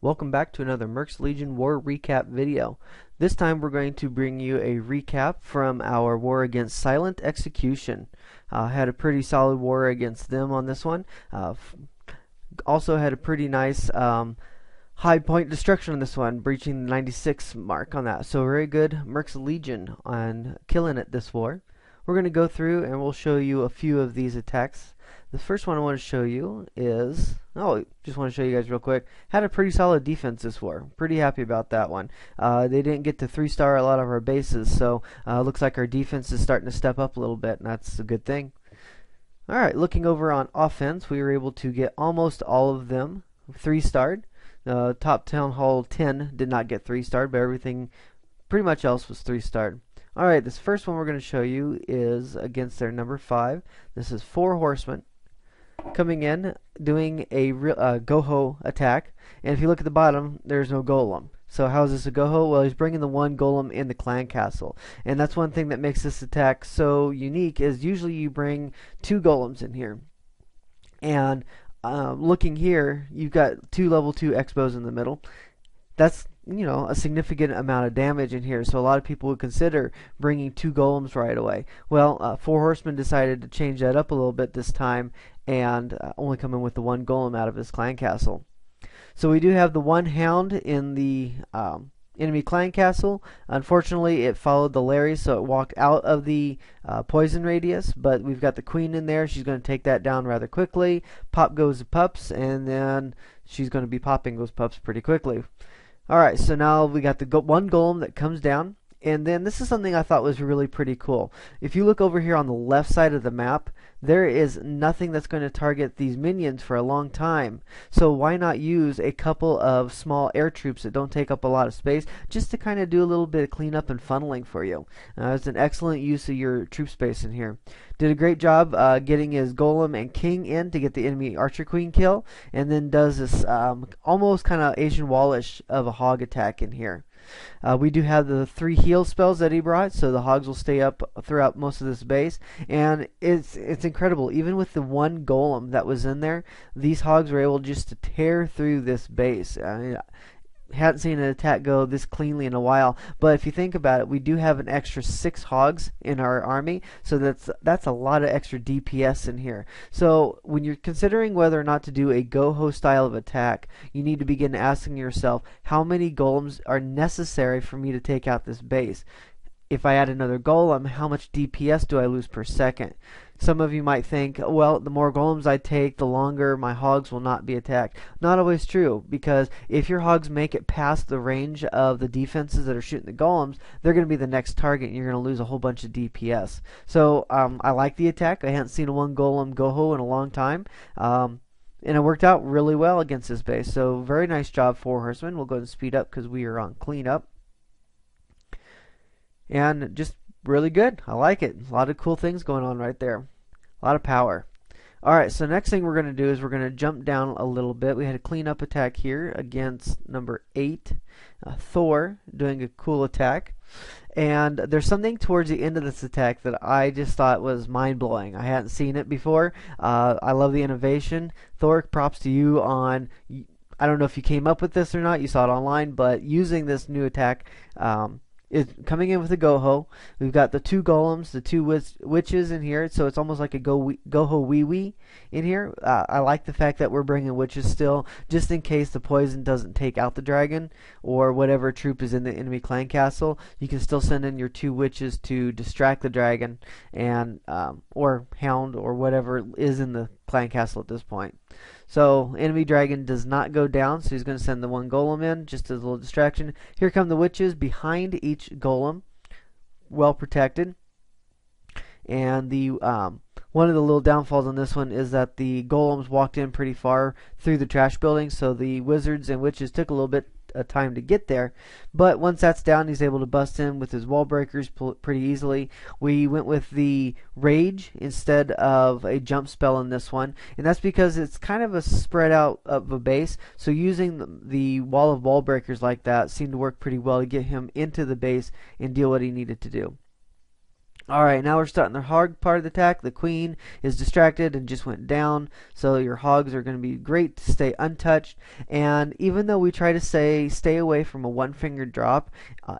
Welcome back to another Mercs Legion War Recap video. This time we're going to bring you a recap from our war against Silent Execution. Had a pretty solid war against them on this one. Also had a pretty nice high point destruction on this one, breaching the 96 mark on that. So very good Mercs Legion on killing it this war. We're going to go through and we'll show you a few of these attacks. The first one I want to show you is, just want to show you guys real quick, had a pretty solid defense this war. Pretty happy about that one. They didn't get to 3-star a lot of our bases, so looks like our defense is starting to step up a little bit, and that's a good thing. Alright, looking over on offense, we were able to get almost all of them 3-starred. Top Town Hall 10 did not get 3-starred, but everything pretty much else was 3-starred. Alright, this first one we're going to show you is against their number 5. This is 4 horsemen coming in, doing a go-ho attack. And if you look at the bottom, there's no golem. So how is this a go-ho? Well, he's bringing the one golem in the clan castle. And that's one thing that makes this attack so unique, is usually you bring 2 golems in here. And looking here, you've got 2 level 2 Expos in the middle. That's, a significant amount of damage in here, so a lot of people would consider bringing 2 golems right away. Well, 4 horsemen decided to change that up a little bit this time and only come in with the 1 golem out of his clan castle. So we do have the 1 hound in the enemy clan castle. Unfortunately, it followed the Larry, so it walked out of the poison radius, but we've got the queen in there. She's going to take that down rather quickly. Pop goes the pups, and then she's going to be popping those pups pretty quickly. Alright, so now we got the 1 golem that comes down, and then this is something I thought was really pretty cool. If you look over here on the left side of the map, there is nothing that's going to target these minions for a long time. So why not use a couple of small air troops that don't take up a lot of space, just to kind of do a little bit of cleanup and funneling for you. It's an excellent use of your troop space in here. Did a great job getting his golem and king in to get the enemy archer queen kill, and then does this almost kind of Asian wallish of a hog attack in here. We do have the 3 heal spells that he brought, so the hogs will stay up throughout most of this base, and it's incredible. Even with the 1 golem that was in there, these hogs were able just to tear through this base. Hadn't seen an attack go this cleanly in a while, but if you think about it, we do have an extra 6 hogs in our army, so that's a lot of extra DPS in here. So when you're considering whether or not to do a go-ho style of attack, you need to begin asking yourself, how many golems are necessary for me to take out this base? If I add another golem, how much DPS do I lose per second? Some of you might think, well, the more golems I take, the longer my hogs will not be attacked. Not always true, because if your hogs make it past the range of the defenses that are shooting the golems, they're going to be the next target, and you're going to lose a whole bunch of DPS. So I like the attack. I hadn't seen a 1 golem go-ho in a long time. And it worked out really well against this base. So very nice job, 4 horsemen. We'll go ahead and speed up because we are on cleanup. And just really good. I like it. A lot of cool things going on right there. A lot of power. Alright, so next thing we're going to do is we're going to jump down a little bit. We had a cleanup attack here against number 8. Thor doing a cool attack. And there's something towards the end of this attack that I just thought was mind-blowing. I hadn't seen it before. I love the innovation. Thor, props to you on... I don't know if you came up with this or not. You saw it online. But using this new attack... is coming in with a go-ho. We've got the 2 golems, the 2 witches in here, so it's almost like a go-ho wee-wee in here. I like the fact that we're bringing witches still, just in case the poison doesn't take out the dragon, or whatever troop is in the enemy clan castle. You can still send in your 2 witches to distract the dragon, and or hound, or whatever is in the clan castle at this point. So enemy dragon does not go down, so he's going to send the 1 golem in just as a little distraction. Here come the witches behind each golem, well protected. And the one of the little downfalls on this one is that the golems walked in pretty far through the trash building, so the wizards and witches took a little bit time to get there, but once that's down, he's able to bust in with his wall breakers pretty easily. We went with the rage instead of a jump spell in this one, and that's because it's kind of a spread out of a base, so using the wall of wall breakers like that seemed to work pretty well to get him into the base and deal what he needed to do. Alright, now we're starting the hog part of the attack. The queen is distracted and just went down, so your hogs are going to be great to stay untouched. And even though we try to say stay away from a one-finger drop,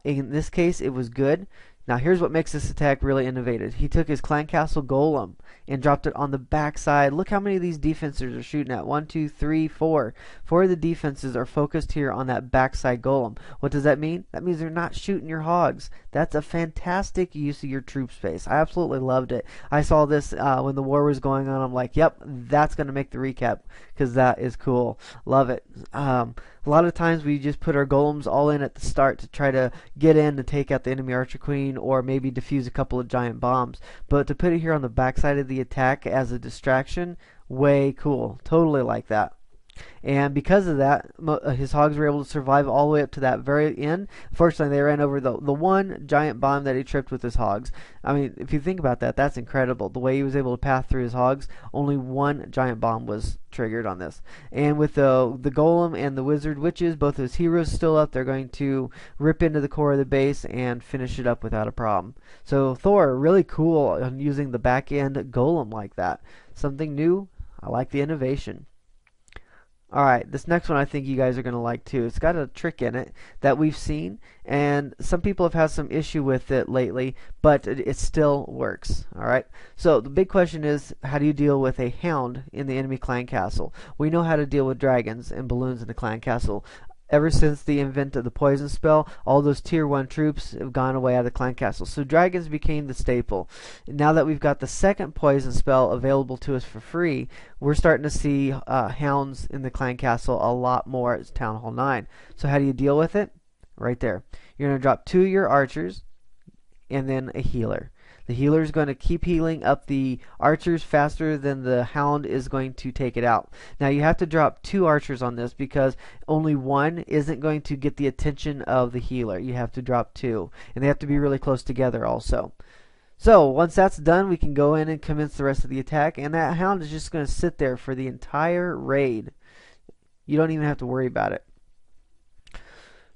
in this case it was good. Now here's what makes this attack really innovative. He took his clan castle golem and dropped it on the backside. Look how many of these defenses are shooting at. 1, 2, 3, 4. 4 of the defenses are focused here on that backside golem. What does that mean? That means they're not shooting your hogs. That's a fantastic use of your troop space. I absolutely loved it. I saw this when the war was going on. I'm like, yep, that's going to make the recap because that is cool. Love it. A lot of times we just put our golems all in at the start to try to get in to take out the enemy archer queen or maybe defuse a couple of giant bombs. But to put it here on the backside of the attack as a distraction, way cool. Totally like that. And because of that, his hogs were able to survive all the way up to that very end. Fortunately, they ran over the one giant bomb that he tripped with his hogs. I mean, if you think about that, that's incredible. The way he was able to path through his hogs, only one giant bomb was triggered on this. And with the golem and the wizard witches, both his heroes still up, they're going to rip into the core of the base and finish it up without a problem. So Thor, really cool on using the back end golem like that. Something new. I like the innovation. Alright, this next one I think you guys are going to like too. It's got a trick in it that we've seen, and some people have had some issue with it lately, but it still works. Alright, so the big question is, how do you deal with a hound in the enemy clan castle? We know how to deal with dragons and balloons in the clan castle. Ever since the invent of the poison spell, all those tier 1 troops have gone away out of the clan castle. So dragons became the staple. Now that we've got the second poison spell available to us for free, we're starting to see hounds in the clan castle a lot more at Town Hall 9. So how do you deal with it? Right there. You're going to drop 2 of your archers and then a healer. The healer is going to keep healing up the archers faster than the hound is going to take it out. Now you have to drop 2 archers on this because only one isn't going to get the attention of the healer. You have to drop 2, and they have to be really close together also. So once that's done, we can go in and commence the rest of the attack, and that hound is just going to sit there for the entire raid. You don't even have to worry about it.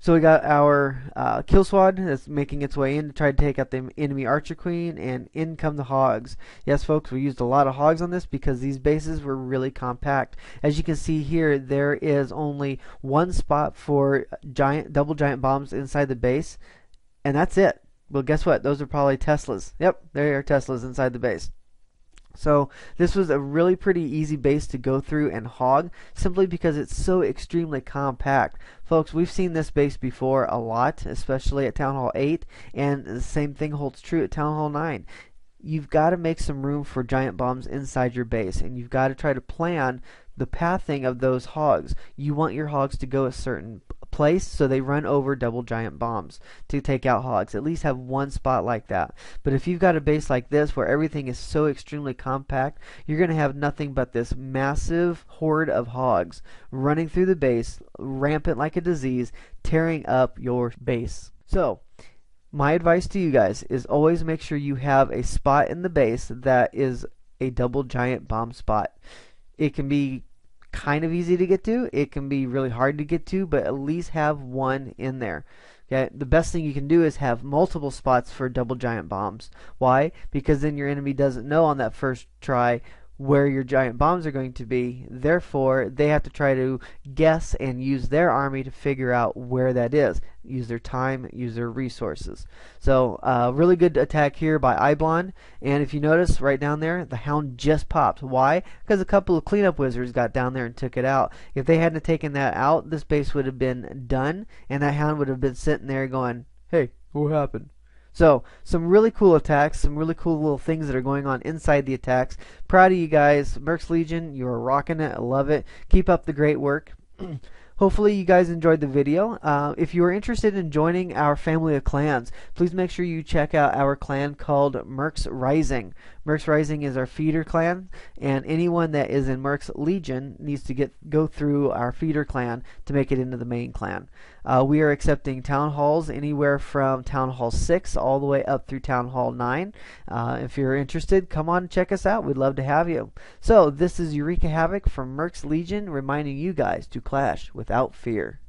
So we got our kill squad that's making its way in to try to take out the enemy archer queen, and in come the hogs. Yes, folks, we used a lot of hogs on this because these bases were really compact. As you can see here, there is only one spot for double giant bombs inside the base, and that's it. Well, guess what? Those are probably Teslas. Yep, there are Teslas inside the base. So this was a really pretty easy base to go through and hog, simply because it's so extremely compact. Folks, we've seen this base before a lot, especially at Town Hall 8, and the same thing holds true at Town Hall 9. You've got to make some room for giant bombs inside your base, and you've got to try to plan the pathing of those hogs. You want your hogs to go a certain place so they run over double giant bombs to take out hogs. At least have one spot like that. But if you've got a base like this where everything is so extremely compact, you're going to have nothing but this massive horde of hogs running through the base, rampant like a disease, tearing up your base. So my advice to you guys is always make sure you have a spot in the base that is a double giant bomb spot. It can be kind of easy to get to, it can be really hard to get to, but at least have one in there. Okay, the best thing you can do is have multiple spots for double giant bombs. Why? Because then your enemy doesn't know on that first try where your giant bombs are going to be. Therefore, they have to try to guess and use their army to figure out where that is. Use their time, use their resources. So, really good attack here by Iblon. And if you notice right down there, the hound just popped. Why? Because a couple of cleanup wizards got down there and took it out. If they hadn't taken that out, this base would have been done, and that hound would have been sitting there going, hey, what happened? So, some really cool attacks, some really cool little things that are going on inside the attacks. Proud of you guys. Mercs Legion, you are rocking it. I love it. Keep up the great work. Hopefully you guys enjoyed the video. If you are interested in joining our family of clans, please make sure you check out our clan called Mercs Rising. Mercs Rising is our feeder clan, and anyone that is in Mercs Legion needs to go through our feeder clan to make it into the main clan. We are accepting town halls anywhere from Town Hall 6 all the way up through Town Hall 9. If you're interested, come on and check us out. We'd love to have you. So this is Eureka Havoc from Mercs Legion, reminding you guys to clash without fear.